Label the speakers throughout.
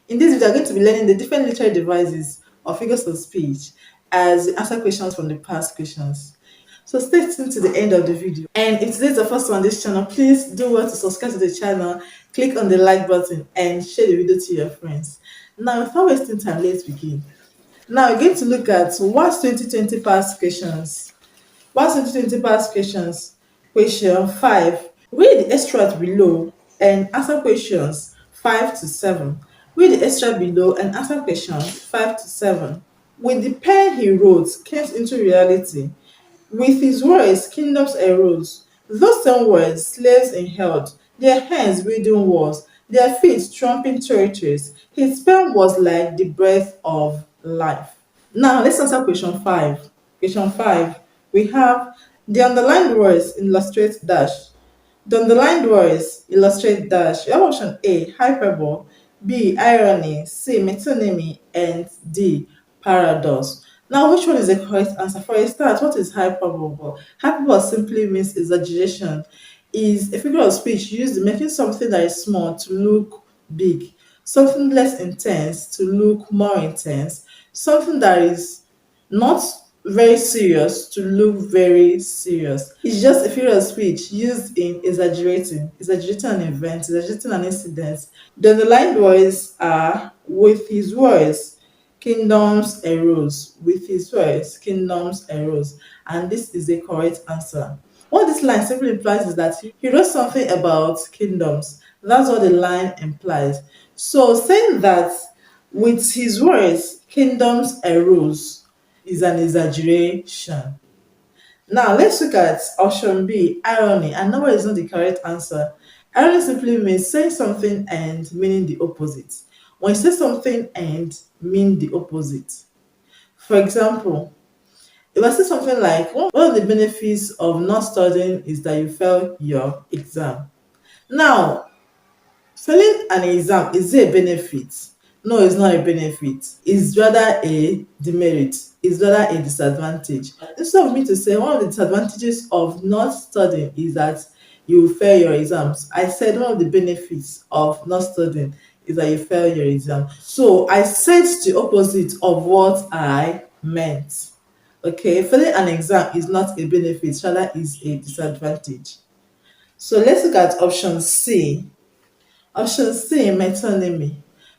Speaker 1: In this video, we are going to be learning the different literary devices or figures of speech as we answer questions from the past questions. So stay tuned to the end of the video. And if today is the first one on this channel, please do well to subscribe to the channel, click on the like button, and share the video to your friends. Now, without wasting time, let's begin. Now, we're going to look at WASSE 2020 past questions. WASSE 2020 past questions. Question 5. Read the extract below and answer questions 5 to 7. Read the extract below and answer questions 5 to 7. With the pen he wrote came into reality. With his words, kingdoms arose. Those same words, slaves inhaled, their hands building walls, their feet tramping territories. His pen was like the breath of life. Now, let's answer question 5. Question 5. We have the underlined words illustrate dash. The underlined words illustrate dash. We have option A, hyperbole, B, irony, C, metonymy, and D, paradox. Now, which one is the correct answer? For a start, what is hyperbole? Hyperbole simply means exaggeration. Is a figure of speech used in making something that is small to look big, something less intense to look more intense, something that is not very serious to look very serious. It's just a figure of speech used in exaggerating an event, exaggerating an incident. The underlined words are with his words, kingdoms arose. With his words, kingdoms arose. And this is the correct answer. What this line simply implies is that he wrote something about kingdoms. That's what the line implies. So saying that with his words, kingdoms arose is an exaggeration. Now let's look at option B, irony. And no, is not the correct answer. Irony simply means saying something and meaning the opposite. When you say something and mean the opposite. For example, if I say something like, one of the benefits of not studying is that you fail your exam. Now, failing an exam, is it a benefit? No, it's not a benefit. It's rather a demerit. It's rather a disadvantage. Instead of me to say one of the disadvantages of not studying is that you will fail your exams, I said one of the benefits of not studying is that you fail your exam. So I said the opposite of what I meant. Okay, failing an exam is not a benefit, rather is a disadvantage. So let's look at option C. Option C, metonymy.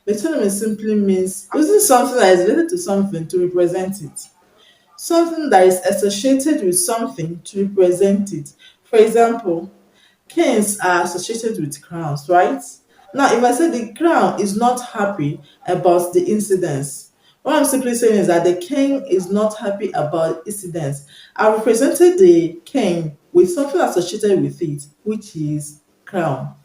Speaker 1: Metonymy simply means using something that is related to something to represent it. Something that is associated with something to represent it. For example, kings are associated with crowns, right? Now, if I say the crown is not happy about the incidents, what I'm simply saying is that the king is not happy about incidents. I represented the king with something associated with it, which is crown.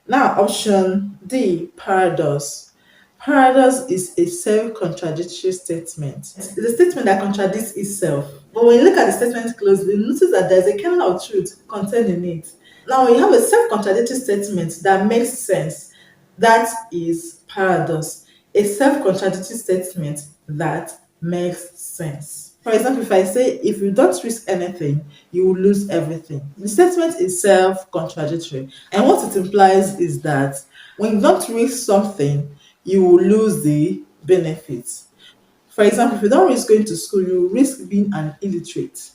Speaker 1: Now, option D, paradox. Paradox is a self-contradictory statement. It's a statement that contradicts itself. But when you look at the statement closely, you notice that there's a kernel of truth contained in it. Now, when you have a self-contradictory statement that makes sense, that is paradox. A self-contradictory statement that makes sense. For example, if I say, if you don't risk anything, you will lose everything. The statement is self-contradictory. And what it implies is that when you don't risk something, you will lose the benefits. For example, if you don't risk going to school, you risk being an illiterate.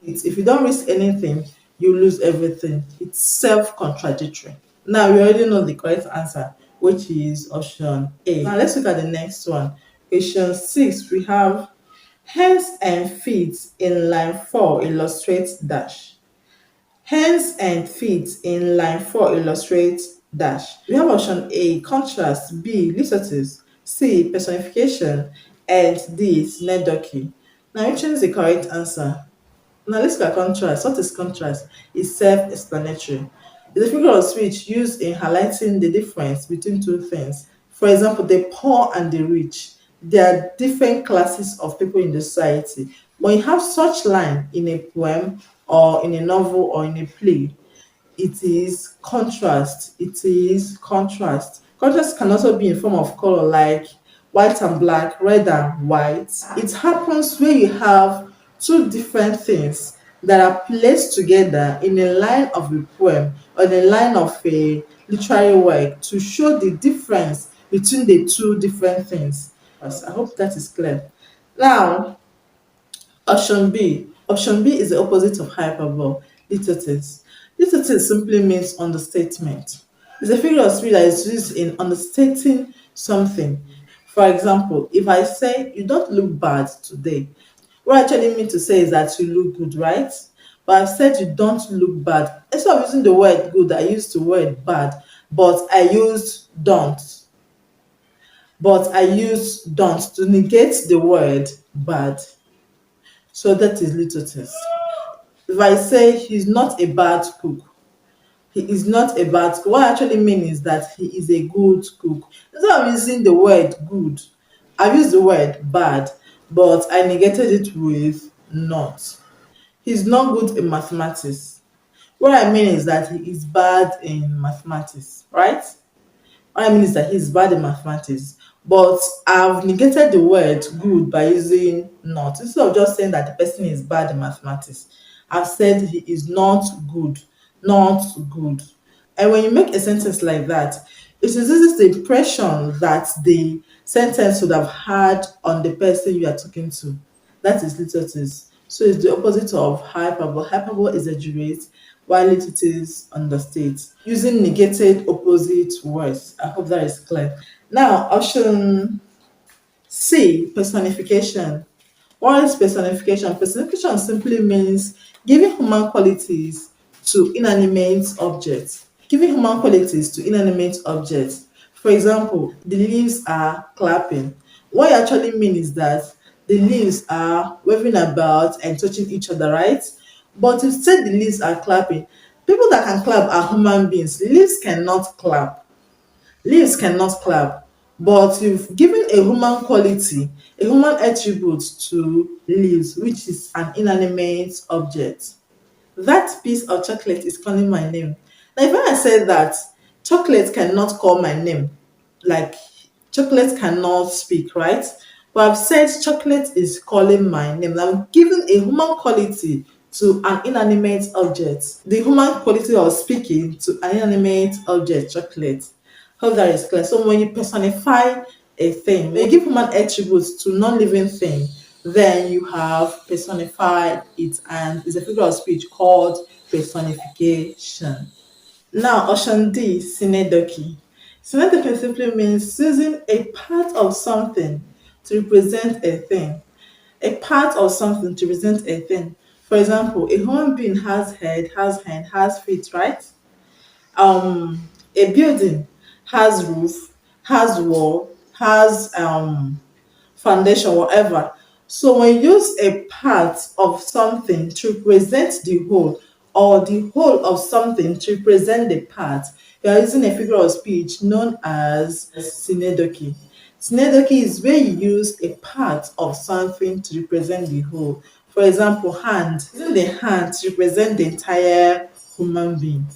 Speaker 1: If you don't risk anything, you lose everything. It's self-contradictory. Now we already know the correct answer, which is option A. Now let's look at the next one. Question 6, we have hands and feet in line 4 illustrate dash. Hands and feet in line 4 illustrate dash. We have option A, contrast, B, litotes, C, personification, and D, synecdoche. Now which one is the correct answer? Now let's look at contrast. What is contrast? It's self-explanatory. It's a figure of speech used in highlighting the difference between two things. For example, the poor and the rich. There are different classes of people in the society. When you have such line in a poem or in a novel or in a play, it is contrast. It is contrast. Contrast can also be in form of color like white and black, red and white. It happens when you have two different things that are placed together in a line of a poem or in a line of a literary work to show the difference between the two different things. I hope that is clear. Now, option B. Option B is the opposite of hyperbole, litotes. Litotes simply means understatement. It's a figure of speech that is used in understating something. For example, if I say, you don't look bad today, what I actually mean to say is that you look good, right? But I've said you don't look bad. Instead of using the word good, I used the word bad, but I used don't. But I used don't to negate the word bad. So that is litotes. If I say he's not a bad cook, he is not a bad cook. What I actually mean is that he is a good cook. Instead of using the word good, I've used the word bad, but I negated it with not. He's not good in mathematics. What I mean is that he is bad in mathematics, right? What I mean is that he's bad in mathematics. But I've negated the word good by using not. Instead of just saying that the person is bad in mathematics, I've said he is not good. Not good. And when you make a sentence like that, it reduces the impression that the sentence would have had on the person you are talking to. That is litotes. So it's the opposite of hyperbole. Hyperbole exaggerate, while litotes understate. Using negated opposite words. I hope that is clear. Now, option C, personification. What is personification? Personification simply means giving human qualities to inanimate objects. Giving human qualities to inanimate objects. For example, the leaves are clapping. What I actually mean is that the leaves are waving about and touching each other, right? But you said the leaves are clapping. People that can clap are human beings. Leaves cannot clap. Leaves cannot clap, but you've given a human quality, a human attribute to leaves, which is an inanimate object. That piece of chocolate is calling my name. Now, if I said that chocolate cannot call my name, like chocolate cannot speak, right? But I've said chocolate is calling my name. I'm giving a human quality to an inanimate object. The human quality of speaking to an inanimate object, chocolate. Hope that is clear. So when you personify a thing, when you give human attributes to non-living thing, then you have personified it, and it's a figure of speech called personification. Now, option D, synecdoche. Synecdoche simply means using a part of something to represent a thing. A part of something to represent a thing. For example, a human being has head, has hand, has feet, right? A building has roof, has wall, has foundation, whatever. So when you use a part of something to represent the whole, or the whole of something to represent the part, you are using a figure of speech known as synecdoche. Synecdoche is where you use a part of something to represent the whole. For example, hand. Using the hand to represent the entire human being.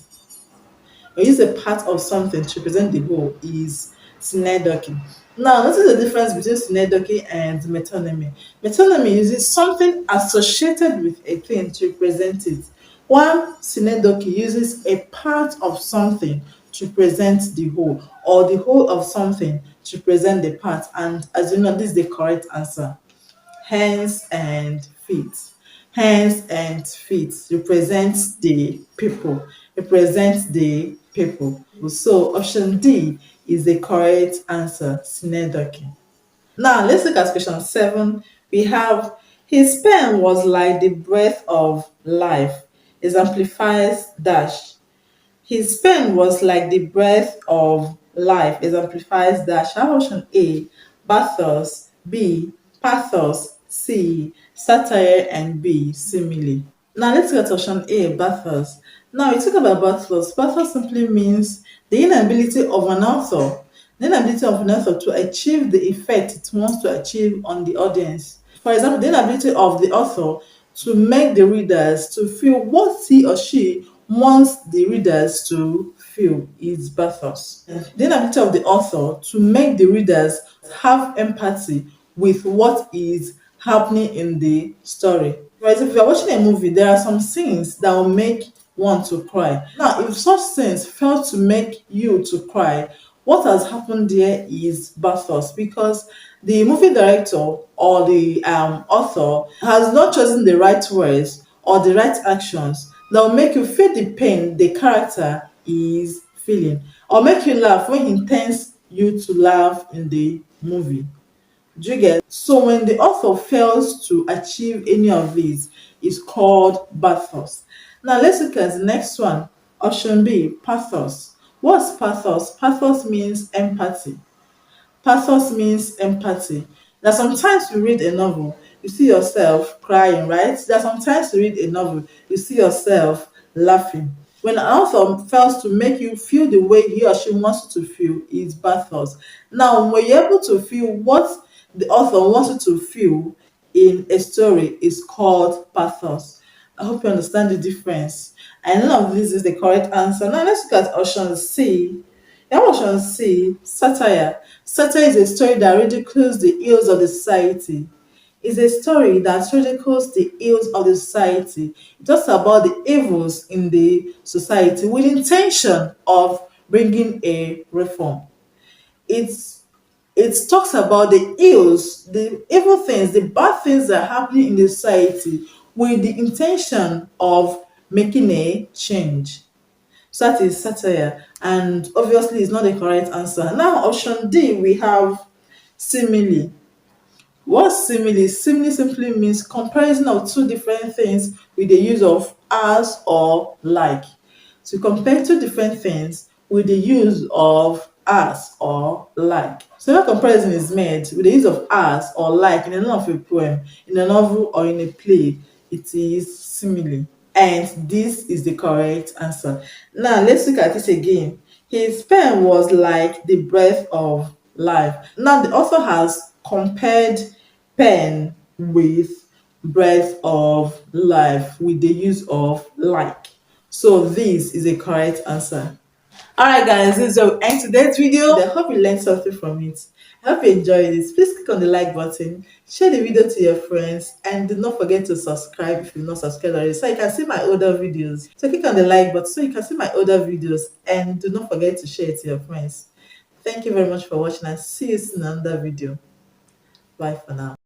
Speaker 1: Or use a part of something to represent the whole is synecdoche. Now, notice the difference between synecdoche and metonymy. Metonymy uses something associated with a thing to represent it, while synecdoche uses a part of something to present the whole, or the whole of something to present the part. And as you know, this is the correct answer. Hands and feet. Hands and feet represents the people. Represents the people. So option D is the correct answer. Synecdoche. Now let's look at question 7. We have his pen was like the breath of life. Exemplifies dash. His pen was like the breath of life, exemplifies dash. I have option A, Bathos, B, pathos, C, satire, and B, simile. Now let's get option A, Bathos. Now we talk about Bathos. Bathos simply means the inability of an author, to achieve the effect it wants to achieve on the audience. For example, the inability of the author to make the readers to feel what he or she wants the readers to feel is Bathos. The inability of the author to make the readers have empathy with what is happening in the story. For example, if you're watching a movie, there are some scenes that will make one to cry. Now, if such scenes fail to make you to cry, what has happened there is Bathos, because the movie director or the author has not chosen the right words or the right actions that will make you feel the pain the character is feeling, or make you laugh when he intends you to laugh in the movie. Do you get? So when the author fails to achieve any of these, it's called Bathos. Now let's look at the next one. Option B, pathos. What's pathos? Pathos means empathy. Pathos means empathy. Now, sometimes you read a novel, you see yourself crying, right? That sometimes you read a novel, you see yourself laughing. When an author fails to make you feel the way he or she wants you to feel, is pathos. Now, when you're able to feel what the author wants you to feel in a story, is called pathos. I hope you understand the difference. And none of this is the correct answer. Now, let's look at option C. Emotion C, satire. Satire is a story that ridicules the ills of the society. It's a story that ridicules the ills of the society. It talks about the evils in the society with intention of bringing a reform. It's it talks about the ills, the evil things, the bad things that are happening in the society with the intention of making a change. So that is satire, and obviously it's not the correct answer. Now, option D, we have simile. What's simile? Simile simply means comparison of two different things with the use of as or like. To compare two different things with the use of as or like. So when comparison is made with the use of as or like in a line of a poem, in a novel, or in a play, it is simile. And this is the correct answer. Now let's look at it again. His pen was like the breath of life. Now the author has compared pen with breath of life with the use of like. So this is a correct answer. Alright guys, this is where we end today's video. I hope you learned something from it. I hope you enjoyed it. Please click on the like button, share the video to your friends, and do not forget to subscribe if you're not subscribed already so you can see my older videos. So click on the like button so you can see my older videos, and do not forget to share it to your friends. Thank you very much for watching, and see you in another video. Bye for now.